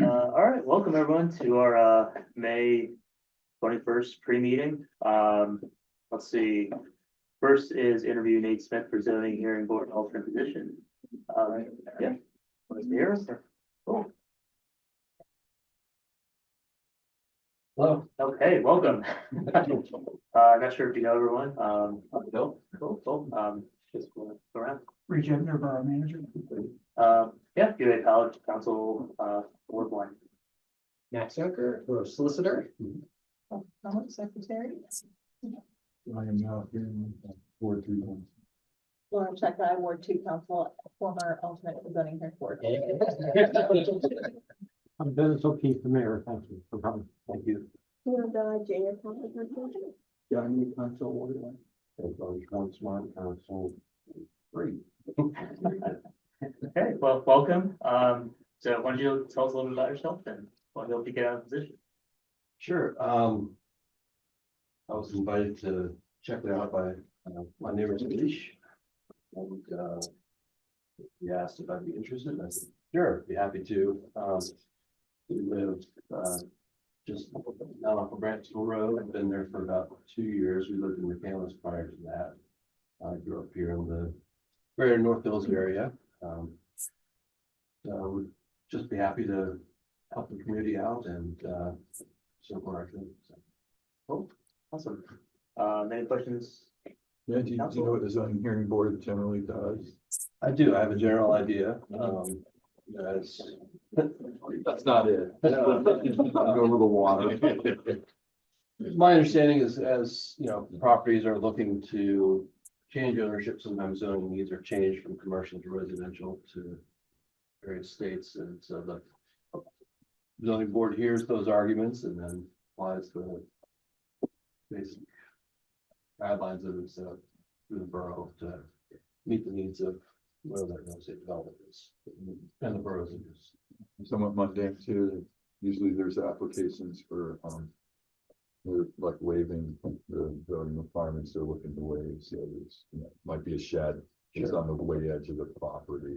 All right, welcome everyone to our May 21st pre-meeting. Let's see. First is interview Nate Smith for zoning hearing board alternate position. Yeah. Want to hear us? Cool. Hello. Okay, welcome. Not sure if you know everyone. No. Cool. Just go around. Regender, Borough Manager. Yeah, UA College Council, Ward 1. Max Yoker, or solicitor. Secretary. I am now in Ward 3. Laura Checa, Ward 2 Council, former alternate for zoning hearing board. I'm Dennis O'Keefe, the mayor. Thank you for coming. Thank you. Junior Council. Johnny Council Ward 1. One smart council. 3. Okay, well, welcome. So why don't you tell us a little bit about yourself and what helped you get out of the position? Sure. I was invited to check it out by my neighbor Leash. And he asked if I'd be interested. I said, sure, be happy to. We live just down off of Branchville Road. I've been there for about 2 years. We lived in McCandless prior to that. I grew up here in the greater North Hills area. So would just be happy to help the community out and so far I can. So. Cool, awesome. Any questions? Yeah, do you know what the zoning hearing board generally does? I do. I have a general idea. As That's not it. No. Go a little water. my understanding is, as you know, properties are looking to change ownership, sometimes zoning needs are changed from commercial to residential to various states, and so the zoning board hears those arguments and then applies the basic guidelines of it through the borough to meet the needs of where that real estate development is and the borough's interests. Somewhat mundane too. Usually there's applications for, they're like waiving the zoning requirements they're looking to waive. So there's, might be a shed just on the way edge of the property,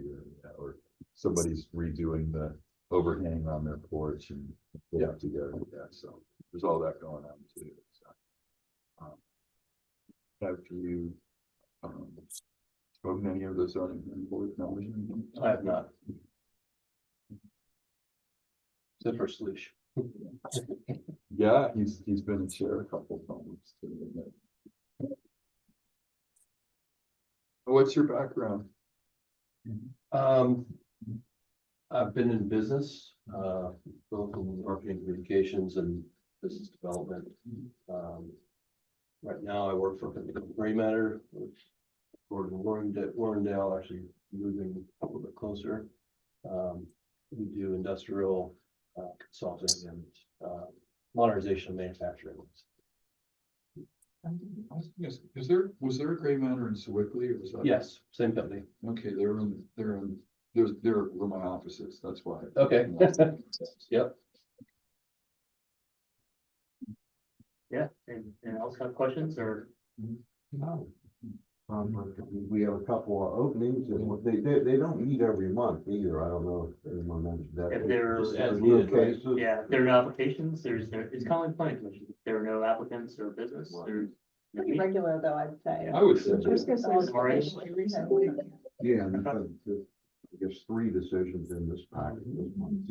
or somebody's redoing the overhang on their porch and they have to go. Yeah, so there's all that going on too. So, have you spoken to any of the zoning board members? I have not. Except for Sluish. Yeah, he's been a chair a couple of times too. What's your background? I've been in business, both in marketing communications and business development. Right now I work for Premeeting, which Gordon Warrendale, actually moving a little bit closer. We do industrial consulting and modernization of manufacturing. Yes, was there a gray matter in Sewickley or was that? Yes, same company. Okay, they're where my office is, that's why. Okay. Yep. Yeah, and else have questions or? No. We have a couple of openings and they don't meet every month either. I don't know if anyone mentioned that. If there Just are, as needed, right? yeah, if there are no applications, it's kind of like planning commission. If there are no applicants or business, there's. Pretty regular though, I'd say. I would say. Recently. Yeah, and I guess 3 decisions in this package this month.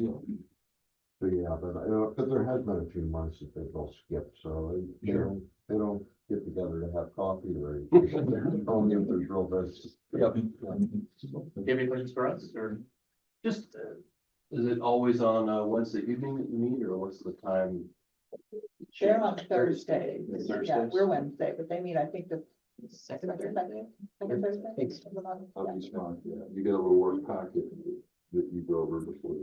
So yeah, but there has been a few months that they've all skipped, so they don't get together to have coffee or anything. Only if there's real business. Yep. Do you have any questions for us or? Just, is it always on Wednesday evening that you meet, or what's the time? They're on Thursday. Yeah, Thursdays? we're Wednesday, but they meet, I think, the second Thursday. Thanks. I'll be fine, yeah, you get a little work packet that you go over before.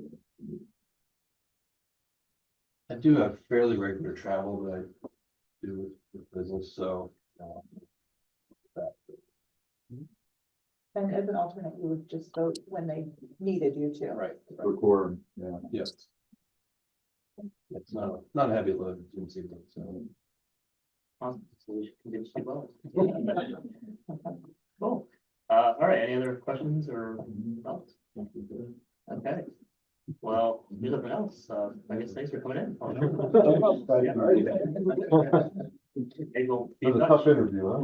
I do have fairly regular travel that I do with business, so. And as an alternate, you would just vote when they needed you to. Right. Record, yeah. Yes. It's not a heavy load, it seems like, so. Awesome. So we should continue to well. Cool. All right, any other questions or thoughts? Okay. well, there's nothing else. I guess thanks for coming in. Maybe we'll be It in was a touch. tough interview, huh?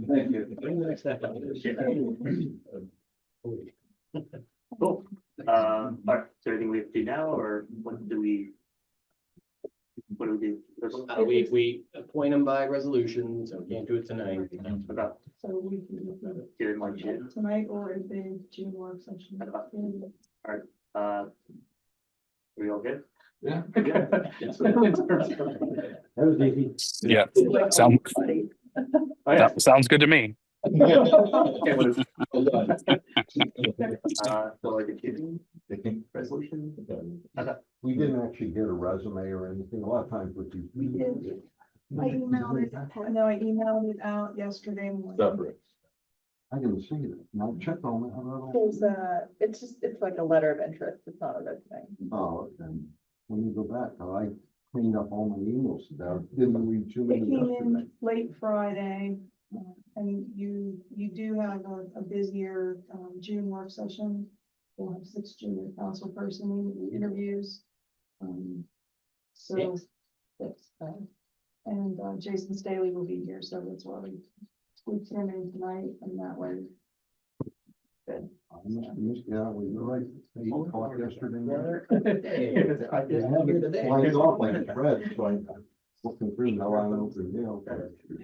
Thank you. Bring the next step. Cool. All right, is there anything we have to do now, or what do we do? We appoint them by resolution, so we can't do it tonight. About, So we can do it in like June. tonight or in the June work session. Are we all good? Yeah. That was easy. Yeah, sound, Oh, yeah. sounds good to me. Okay, what is- so like a June resolution? Okay. We didn't actually get a resume or anything. A lot of times with these. We did. I emailed it, no, I emailed it out yesterday morning. Separate. I didn't see it. Now check on it. I don't know. There's it's just, it's like a letter of interest, it's not a resume. Oh, okay. When you go back, I cleaned up all my emails about, didn't read too It many came yesterday. in late Friday, and you do have a busier, June work session. We'll have 6 junior council person interviews. So, 6, and Jason Staley will be here, so that's why we squeezed him in tonight, and that way. Good. Yeah, well, you're right. 8 o'clock yesterday. Today. Flies off like it's red, so I'm looking through now. I don't open mail.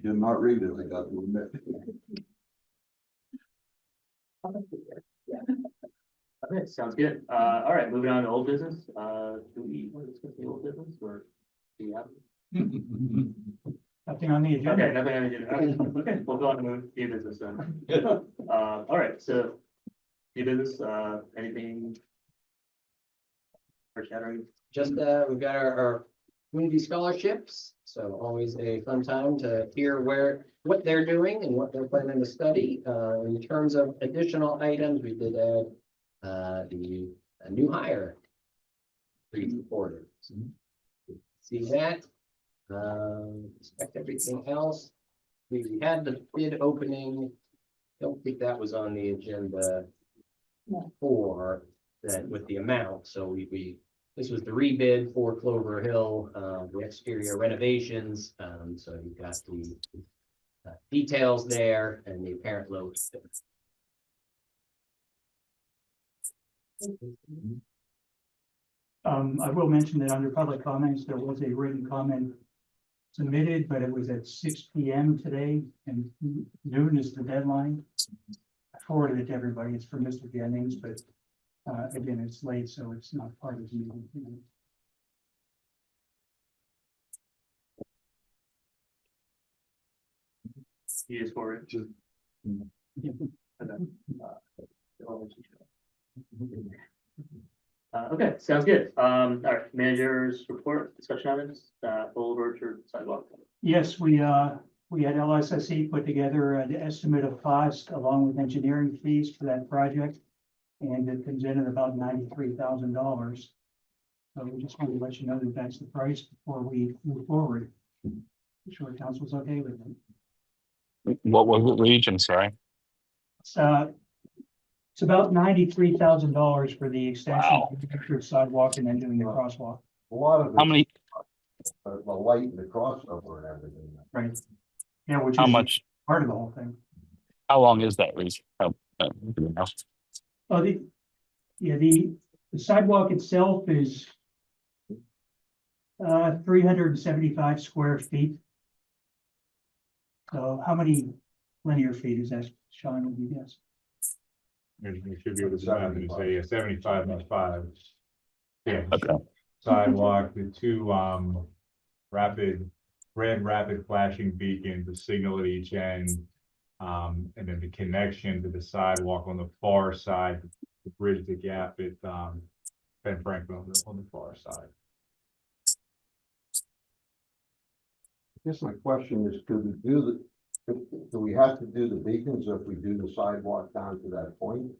Did not read it. I got to admit. Okay, sounds good. All right, moving on to old business. Do we want to discuss the old business or do we have? Nothing on the Okay, agenda. nothing on the agenda. Okay, we'll go on to move new business then. All right, so new business, anything? Foreshadowing? Just, we've got our community scholarships, so always a fun time to hear what they're doing and what they're planning to study. In terms of additional items, we did add a new hire. Please report it. See that? Expect everything else. We had the bid opening. Don't think that was on the agenda No. for that with the amount, so this was the rebid for Clover Hill, the exterior renovations, so you've got the details there and the apparent load. I will mention that under public comments, there was a written comment submitted, but it was at 6 p.m. today, and noon is the deadline. I forwarded it to everybody. It's for Mr. Jennings, but again, it's late, so it's not part of the meeting. You just forward it. Okay. Okay, sounds good. All right, managers report, discussion items, Boulevard or sidewalk. Yes, we had LSSE put together an estimate of cost along with engineering fees for that project. And it comes in at about $93,000. So we just wanted to let you know that that's the price before we move forward. I'm sure council's okay with it. What was it, region, sorry? It's about $93,000 for the extension Wow. of the sidewalk and then doing the crosswalk. A lot of it. How many, The light and the crossover and everything. Right. Yeah, which how is much, part of the whole thing. how long is that region? Oh, do you know? Oh, the sidewalk itself is 375 square feet. So how many linear feet is that, Sean, would you guess? You should be able to drive and say 75 by 5. Yeah, Okay, sidewalk, the two rapid flashing beacons, the signal at each end. And then the connection to the sidewalk on the far side, to bridge the gap at Ben Franklin on the far side. I guess my question is, do we have to do the beacons if we do the sidewalk down to that point?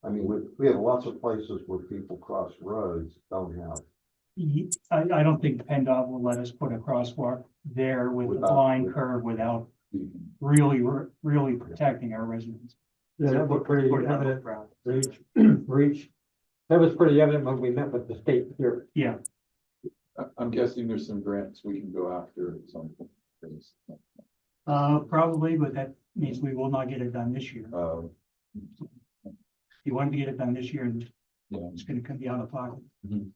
I mean, we have lots of places where people cross roads, don't have. I don't think PennDOT will let us put a crosswalk there with a Without- line curve without really protecting our residents. Yeah, that looked pretty Or- evident. Brown. For each That was pretty evident when we met with the state here. Yeah, I'm guessing there's some grants we can go after at some point. probably, but that means we will not get it done this year. If you want to get it done this year, Yeah. it's gonna come out of pocket. Do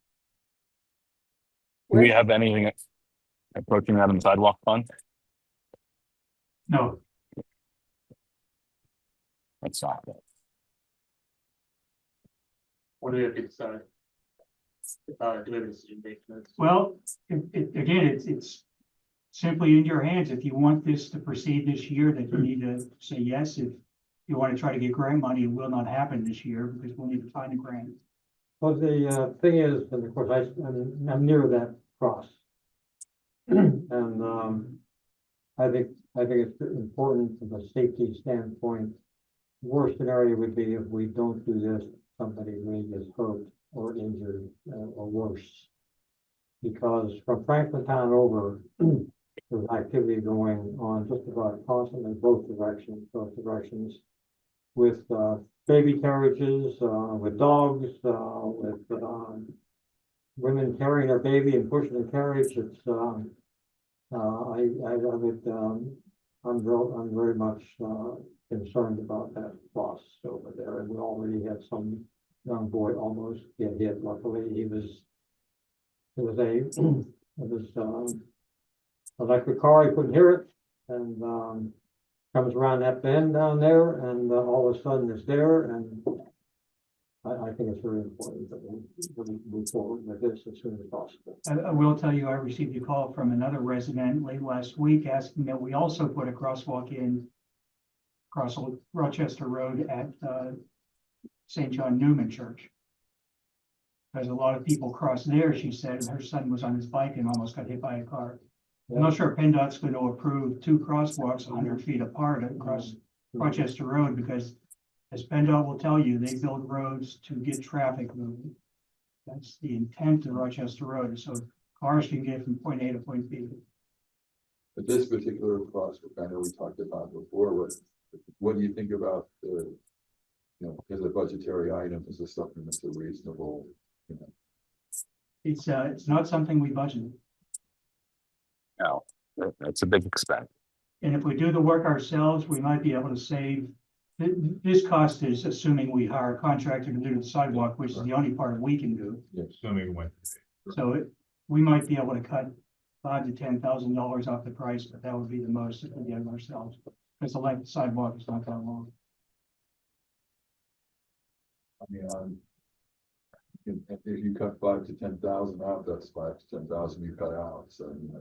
we have anything approaching that in the sidewalk fund? No, That's not. What do we have to decide? Do we have a decision date for this? well, again, it's simply in your hands. If you want this to proceed this year, then you need to say yes. If you want to try to get grant money, it will not happen this year because we'll need to find a grant. Well, the thing is, and of course, I'm near that cross. And I think it's important from a safety standpoint. Worst scenario would be if we don't do this, somebody really gets hurt or injured or worse. Because from Franklintown over, there's activity going on just about constantly both directions. With baby carriages, with dogs, with women carrying their baby and pushing the carriage. It's I'm very much concerned about that cross over there, and we already had some young boy almost get hit. Luckily, it was electric car. He couldn't hear it, and comes around that bend down there, and all of a sudden it's there, and I think it's very important that we move forward with this as soon as possible. I will tell you, I received a call from another resident late last week asking that we also put a crosswalk in across Rochester Road at St. John Newman Church. Because a lot of people cross there, she said, and her son was on his bike and almost got hit by a car. I'm not sure if PennDOT's going to approve 2 crosswalks 100 feet apart across Rochester Road, because as PennDOT will tell you, they build roads to get traffic moving. That's the intent of Rochester Road, so cars can get from point A to point B. But this particular crosswalk, I know we talked about before, what do you think about the, as a budgetary item, is this something that's a reasonable, It's not something we budgeted. No, that's a big expense. And if we do the work ourselves, we might be able to save. This cost is assuming we hire a contractor to do the sidewalk, which is the only part we can do. Assuming when. So we might be able to cut $5,000 to $10,000 off the price, but that would be the most if we did it ourselves. Because the length of sidewalk is not that long. I mean, if you cut 5,000 to 10,000 out, that's 5,000 to 10,000 you cut out, so I mean,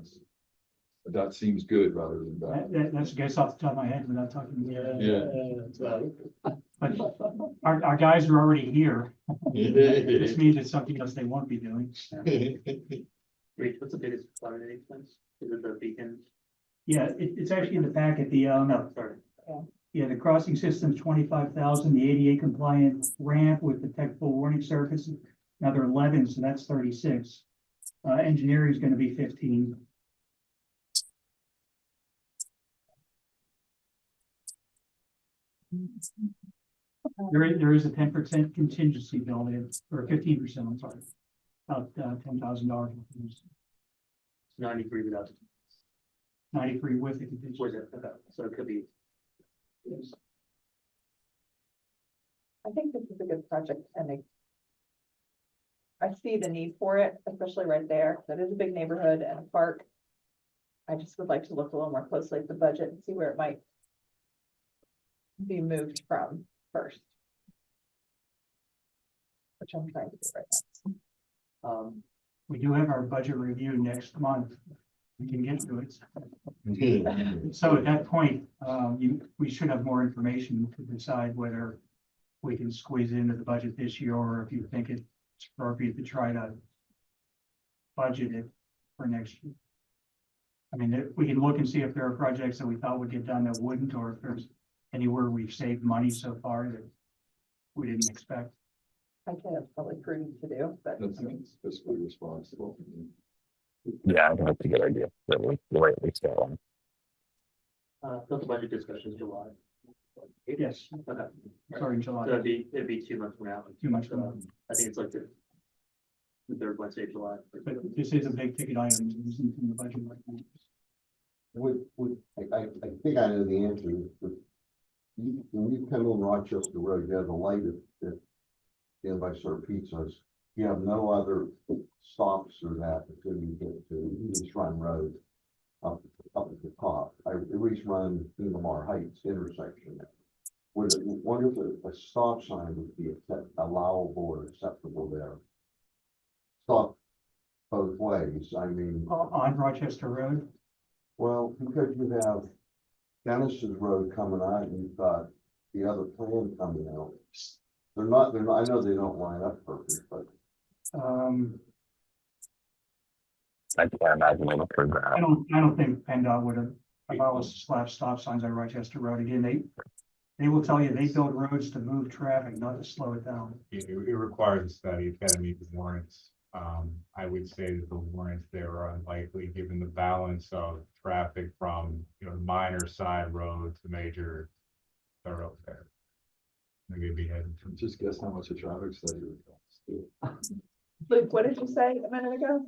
that seems good rather than bad. That's a guess off the top of my head without talking. Yeah. But our guys are already here. This means it's something else they won't be doing. Rich, what's the biggest Saturday expense? Is it the beacons? Yeah, it's actually in the packet, no, Sorry. yeah, the crossing system's 25,000, the ADA compliant ramp with the technical warning surface, another 11, so that's 36. Engineering is gonna be 15. There is a 10% contingency built in, or 15%, I'm sorry. About $10,000. 93 without. 93 with the contingency. Was it? Okay. So it could be. I think this is a good project and I see the need for it, especially right there. That is a big neighborhood and a park. I just would like to look a little more closely at the budget and see where it might be moved from first. Which I'm trying to do right now. We do have our budget review next month. We can get to it. So at that point, we should have more information to decide whether we can squeeze into the budget this year, or if you think it's appropriate to try to budget it for next year. I mean, we can look and see if there are projects that we thought would get done that wouldn't, or if there's anywhere we've saved money so far that we didn't expect. I think that's probably prudent to do, but That seems fiscally responsible. Yeah, I think that's a good idea. That we the way we start on. The budget discussion is July. Yes, Okay. sorry, July, So it'd be 2 months from now. 2 months from now. I think it's like the third Wednesday of July. But this is a big ticket item, it isn't in the budget right now. I think I know the answer, but when you come on Rochester Road, you have a light at in by Sir Pizza's. You have no other stops or that until you get to East Run Road up at the top. East Run, Lamar Heights intersection. What if a stop sign would be allowable or acceptable there? Stop both ways, I mean. On Rochester Road, Well, because you have Genesis Road coming out and you've got the other plan coming out. They're not, I know they don't line up perfect, but I can't imagine it for I that. don't think PennDOT would allow us to slap stop signs on Rochester Road. Again, they will tell you they build roads to move traffic, not to slow it down. It requires a study, it's gotta meet the warrants. I would say that the warrants there are unlikely, given the balance of traffic from, minor side roads to major thoroughfare there. Maybe it'd be headed to. Just guess how much a traffic study would cost. Luke, what did you say a minute ago?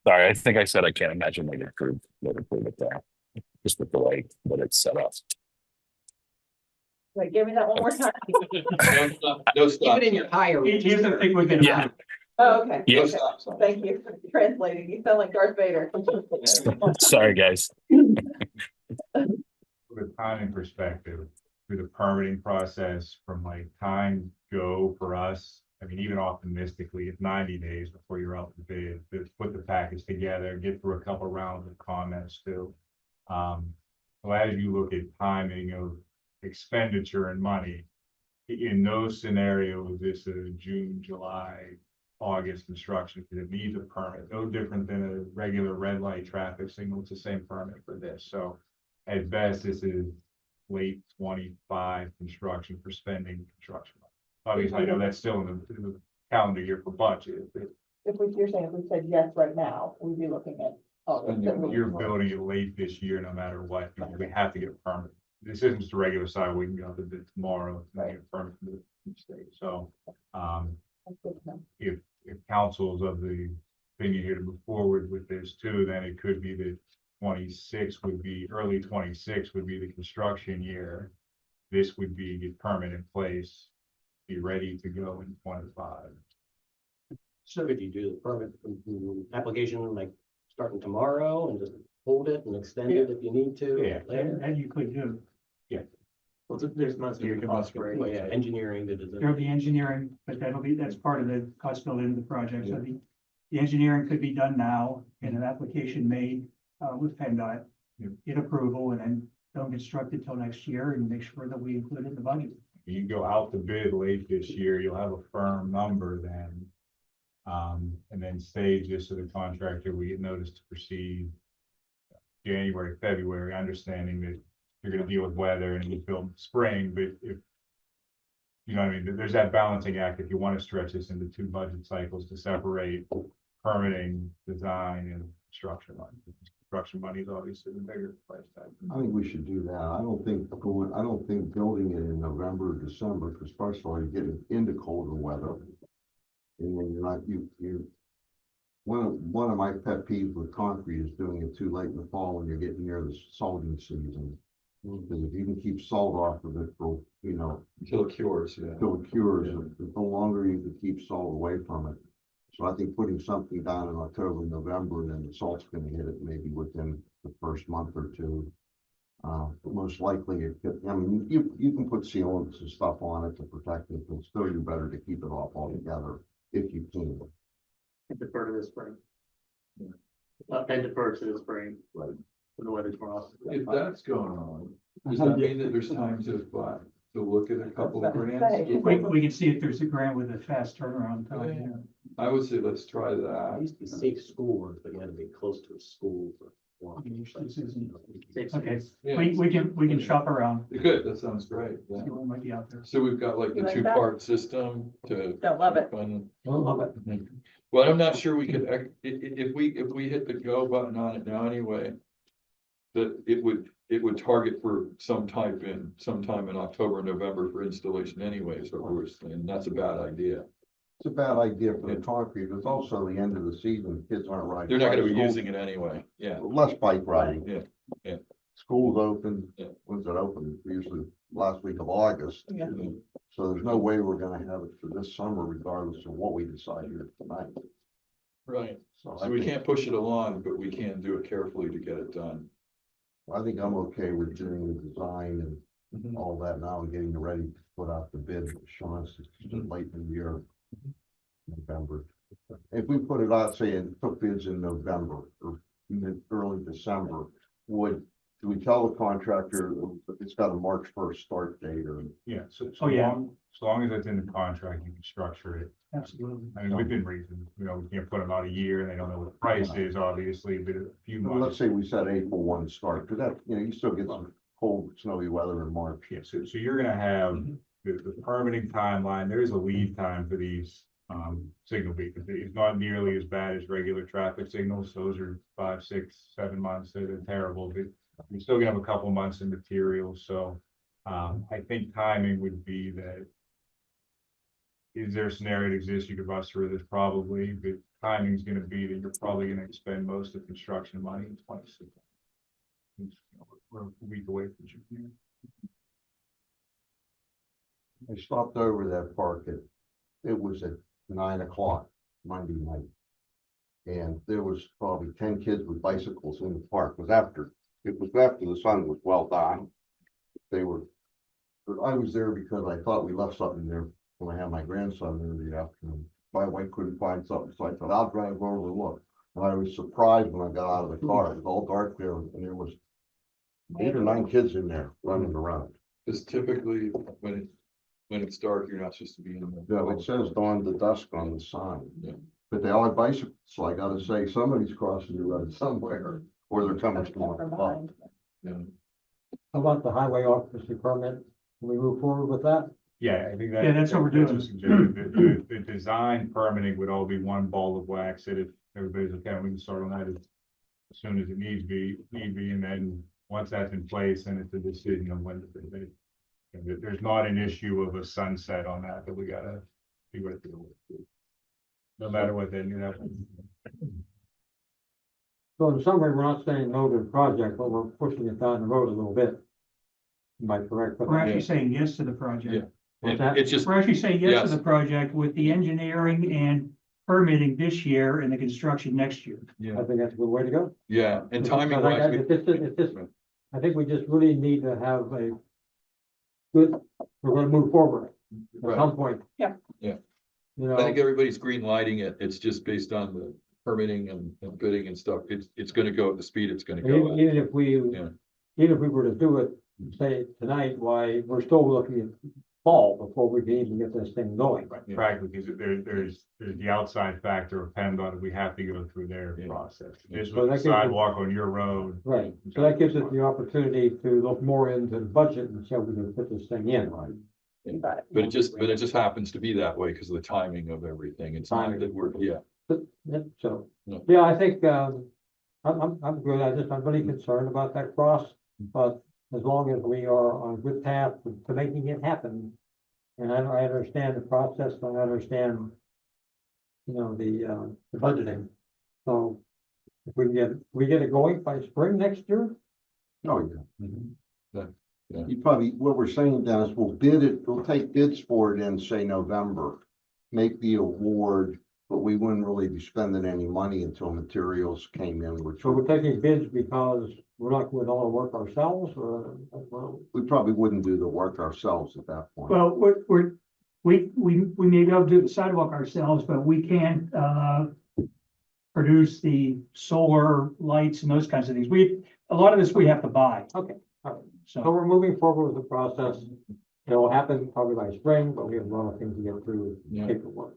Sorry, I think I said I can't imagine they'd approve it there. Just with the way that it's set up. Wait, give me that one more time. No Keep it in your tire. Here's the thing we can. Yeah. Oh, okay. Yeah. Okay. Thank you for translating. You sound like Darth Vader. Sorry, guys. From a timing perspective, through the permitting process, from like time go for us, I mean, even optimistically, it's 90 days before you're out to bid, to put the package together, get through a couple rounds of comments too. So as you look at timing of expenditure and money, in those scenarios, this is June, July, August construction, because it needs a permit, no different than a regular red light traffic signal. It's the same permit for this. So at best, this is late 25 construction for spending construction. Obviously, I know that's still in the calendar year for budget, but You're saying if we said yes right now, we'd be looking at. you're building it late this year, no matter what, because we have to get a permit. This isn't just a regular side, we can go to bid tomorrow, and get a permit from the state. So, if council's of the opinion here to move forward with this too, then it could be that early 26 would be the construction year. This would be get permit in place, be ready to go in 25. So could you do the permit application like starting tomorrow and just hold it and extend it if you need to? Yeah. Later? And you could do. Well, there's months here cost for it. Well, yeah, engineering, the design. There'll be engineering, but that's part of the cost built into the project. So the engineering could be done now and an application made with PennDOT. Yeah. Get approval and then don't construct it till next year and make sure that we include it in the budget. You go out to bid late this year, you'll have a firm number then. And then stage this to the contractor, we get notice to proceed January, February, understanding that you're gonna deal with weather and you build spring, but if you know what I mean, there's that balancing act if you want to stretch this into 2 budget cycles to separate permitting, design, and construction money. Construction money is obviously the bigger price tag. I think we should do that. I don't think building it in November or December, because first of all, you're getting into colder weather. And then one of my pet peeves with concrete is doing it too late in the fall when you're getting near the salting season. Because if you can keep salt off of it for, Until it cures, yeah. until it cures, the longer you can keep salt away from it. So I think putting something down in October, November, and then the salt's gonna hit it maybe within the first month or two. But most likely you can put sealants and stuff on it to protect it, but still you're better to keep it off altogether if you can. Defer to the spring. And defer to the spring. Right. When the weather's more awesome. If that's going on, does that mean that there's time to look at a couple of grants? We can see if there's a grant with a fast turnaround time. Yeah. I would say let's try It that. used to be safe school, but you had to be close to a school. This isn't- Safe Okay, space. Yeah. we can shop around. Good, that sounds great. Yeah. See what might be out there. So we've got like You the like that? 2-part system to. Don't love it. fund- Love it. Well, I'm not sure we could, if we hit the go button on it now anyway. that it would target for sometime in October, November for installation anyway, so we're saying that's a bad idea. It's a bad idea for the concrete, it's also the end of the season, kids aren't riding. They're not gonna be School- using it anyway, yeah. Less bike riding. Yeah, yeah. School's open, Yeah. when's it open? Usually last week of August. Yeah. So there's no way we're gonna have it for this summer regardless of what we decide here tonight. Right, So so we can't push it along, but we can do it carefully to get it done. I think I'm okay with doing the design and all that now and getting ready to put out the bid. Sean, it's just late in the year. November. If we put it out, say, and took bids in November or early December, do we tell the contractor it's got a March 1st start date or? Yeah, so. Oh, yeah. As long as it's in the contract, you can structure it. Absolutely. I mean, within reason, we can't put them out a year and they don't know what the price is, obviously, but a few Let's months. say we said April 1 start, because that, you still get some cold, snowy weather in March. Yeah, so you're gonna have the permitting timeline, there is a lead time for these signal beacons. It's not nearly as bad as regular traffic signals. Those are 5, 6, 7 months. They're terrible, but you're still gonna have a couple months in materials. So I think timing would be that. Is there a scenario that exists you could bust through this? Probably, but timing is gonna be that you're probably gonna expend most of construction money in 26. We're a week away from June. I stopped over that park it was at 9 o'clock Monday night. And there was probably 10 kids with bicycles in the park. It was after the sun was well down. But I was there because I thought we left something there when I had my grandson there the afternoon. My wife couldn't find something, so I thought I'll drive over and look. And I was surprised when I got out of the car. It was all dark there and there was 8 or 9 kids in there running around. Because typically, when it's dark, you're not supposed to be in the. Yeah, it says dawn to dusk on the sign. Yeah. But they all have bicycles, so I gotta say, somebody's crossing the road somewhere, or they're coming From from above. behind. Yeah. How about the highway occupancy permit? Can we move forward with that? Yeah, I think that. Yeah, that's what we're doing. The design permitting would all be one ball of wax, that if everybody's okay, we can start on that as soon as it needs be, and then once that's in place, then it's a decision of when to bid it. And there's not an issue of a sunset on that we gotta be with. No matter what, then you have. So in summary, we're not saying no to the project, but we're pushing it down the road a little bit. Am I correct? We're actually saying yes to the project. Yeah. What's that? It's just, We're actually saying yes Yes. to the project with the engineering and permitting this year and the construction next year. I yeah, think that's a good way to go. yeah, and timing Because wise. it's just, I think we just really need to have a good, we're gonna move forward at Right. some point. Yeah. Yeah. You I think know, everybody's green lighting it. It's just based on the permitting and bidding and stuff. It's gonna go at the speed it's gonna go at. even if we, Yeah. even if we were to do it, say tonight, why, we're still looking at fall before we can even get this thing going. Yeah. Practically, because there's the outside factor of PennDOT, we have to go through their Yeah. process. This So that was gives a us- sidewalk on your road. Right, so that gives us the opportunity to look more into the budget and see how we can fit this thing in. You got it. But it just happens to be that way because of the timing of everything. It's not that we're, yeah. So, No. yeah, I think, I'm good, I'm really concerned about that cross, but as long as we are on a good path to making it happen. And I understand the process, and I understand, the budgeting. So if we get it going by spring next year, Oh, yeah. Mhm. You probably, what we're saying, Dennis, we'll take bids for it in, say, November. Make the award, but we wouldn't really be spending any money until materials came in, which so we're taking bids because we're not doing all the work ourselves, or, well, we probably wouldn't do the work ourselves at that point. Well, we may be able to do the sidewalk ourselves, but we can't, produce the solar lights and those kinds of things. A lot of this we have to buy. Okay, all right. So So, we're moving forward with the process. It'll happen probably by spring, but we have a lot of things to get through Yeah. paperwork.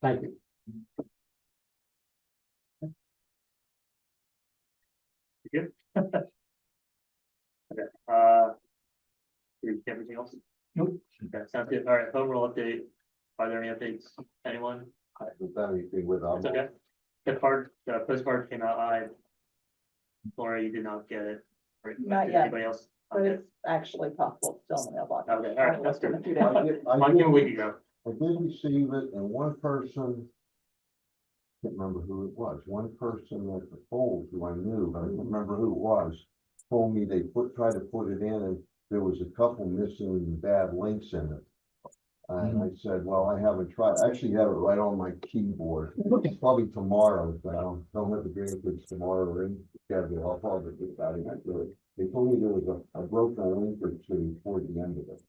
Thank you. Okay, everything else? Nope. Okay, sounds good. All right, overall update. Are there any updates? Anyone? With anything with, It's okay. The postcard came out. Laura, you did not get it. Right, Not did yet. Anybody else? But Okay, it's actually possible, it's still in the mailbox. all right, that's In a good. few days. Mine came a week ago. I did receive it, and one person, can't remember who it was, one person at the polls who I knew, but I don't remember who it was, told me they tried to put it in, and there was a couple missing bad links in it. And I said, well, I haven't tried, I actually have it right on my keyboard, probably tomorrow, so I don't have the grandkids tomorrow, and schedule, I'll probably get that in, actually. They told me there was a broken link or two toward the end of it.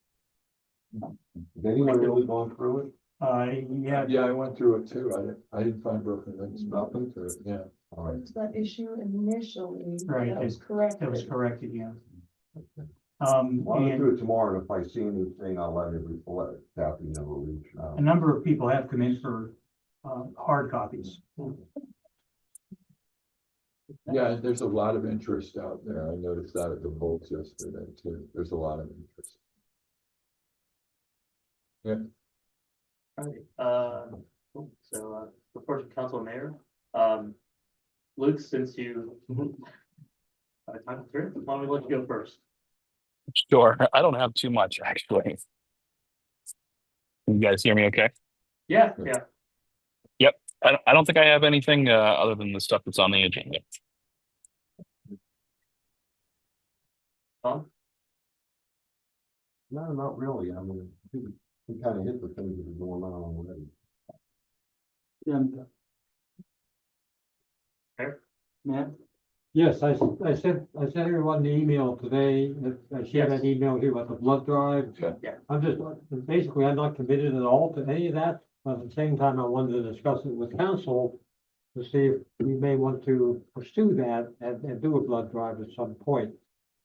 Has anyone really gone through it? Yeah, Yeah, I went through it too. I didn't find broken links, nothing to it, yeah. All right. There's that issue initially. Right, That was that corrected. was corrected, yeah. I'll And do it tomorrow, and if I see anything, I'll let Kathy know, reach out. a number of people have come in for, hard copies. Yeah, there's a lot of interest out there. I noticed that at the polls yesterday too. There's a lot of interest. All right, cool. So, report to council and mayor. Luke, since you. Time through, why don't we let you go first? Sure. I don't have too much, actually. Can you guys hear me okay? Yeah, Yeah. yeah. I don't think I have anything, other than the stuff that's on the agenda. Tom? No, not really, I mean, we kind of hit the things that are going on already. Matt? Yes, I sent everyone the email today, I shared Yes. that email here about the blood drive. Okay. Yeah. I'm just, basically, I'm not committed at all to any of that, but at the same time, I wanted to discuss it with council to see if we may want to pursue that and do a blood drive at some point.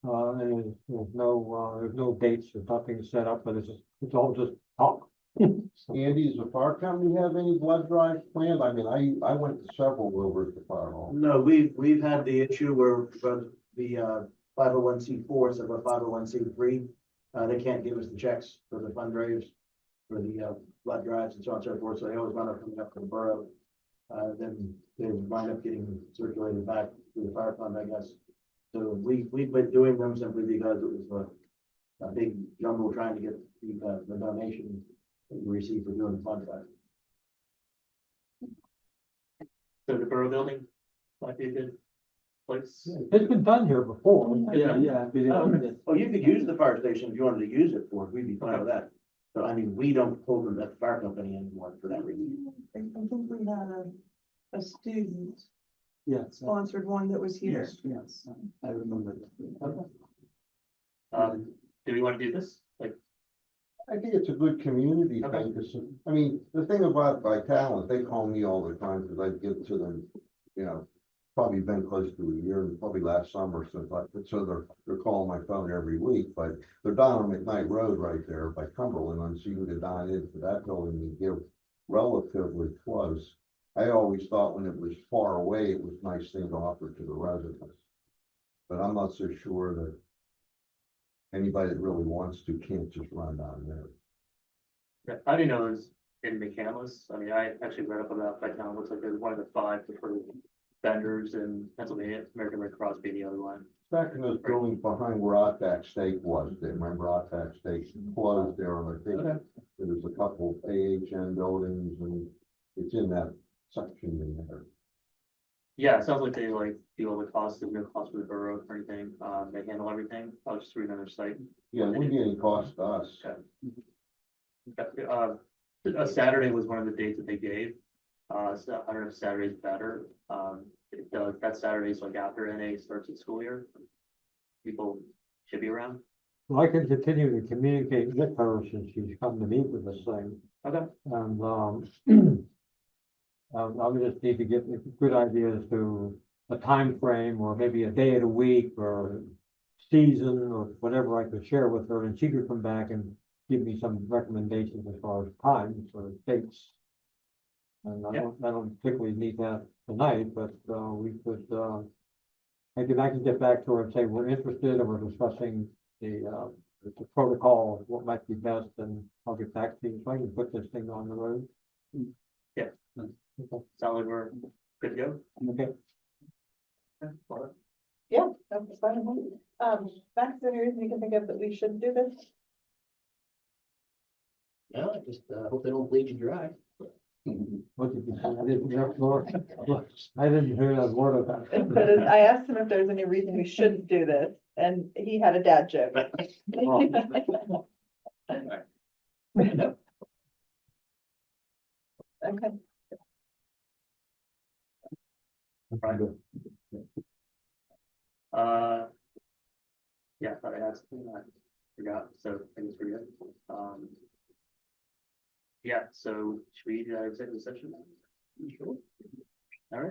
And there's no dates, there's nothing set up, but it's all just talk. Andy, does the fire company have any blood drives planned? I mean, I went to several over at the fire hall. No, we've had the issue where the 501c4s of a 501c3, they can't give us the checks for the fundraisers, for the blood drives and so on and so forth, so they always wind up coming up to the borough. Then they wind up getting circulated back to the fire fund, I guess. So we've been doing them simply because it was a big jumble trying to get the donation that we received for doing the fund drive. So the borough building might be a good place. It's been done here before. Yeah. Oh, you could use the fire station if you wanted to use it for it, we'd be fine with that. But I mean, we don't hold them at the fire company anymore for that reason. I think we had a student Yes. sponsored one that was here. Yes, I remember. Do we want to do this? Like, I think it's a good community Okay. thing, because, I mean, the thing about Vitalent, they call me all the time, because I give to them, you know, probably been close to a year, probably last summer, so they're calling my phone every week, but they're down on McKnight Road right there by Cumberland, and so you can dine into that building and give relatively close. I always thought when it was far away, it was a nice thing to offer to the residents. But I'm not so sure that anybody that really wants to can't just run down there. how do you know it's in McCandless? I mean, I actually read up about that town. Looks like they're one of the 5 preferred vendors in Pennsylvania, American Red Cross being the other one. Back in those buildings behind where Otac Steak was, they remember Otac Steak closed there, and I think Okay. there was a couple AHN buildings, and it's in that section in there. Yeah, it sounds like they like do all the costs, there's no cost for the borough or anything. They handle everything. I'll just read on their site. Yeah, it wouldn't be any cost to us. Okay. A Saturday was one of the dates that they gave. So I don't know if Saturday's better. It does, that Saturday's like after NA starts the school year. People should be around. Well, I can continue to communicate with her since she's come to meet with us thing. Okay. And, I would just need to get a good idea as to a time frame, or maybe a day of the week, or season, or whatever I could share with her, and she could come back and give me some recommendations as far as times or dates. And I don't particularly need that tonight, but, we could, I can get back to her and say, we're interested, and we're discussing the protocol, what might be best, and I'll get back to you, so I can put this thing on the road. Yeah. Okay. Sound like we're good to go? Okay. Okay, Laura? Yeah, that's fine. Max, is there any reason you can think of that we shouldn't do this? No, I just, hope they don't bleed you dry. What did you say? I didn't hear more. I didn't hear a word of that. But I asked him if there's any reason we shouldn't do this, and he had a dad joke. Okay. Right. Yeah, I thought I had something I forgot, so I guess we're good. Yeah, so should we do that executive session? Sure. All right.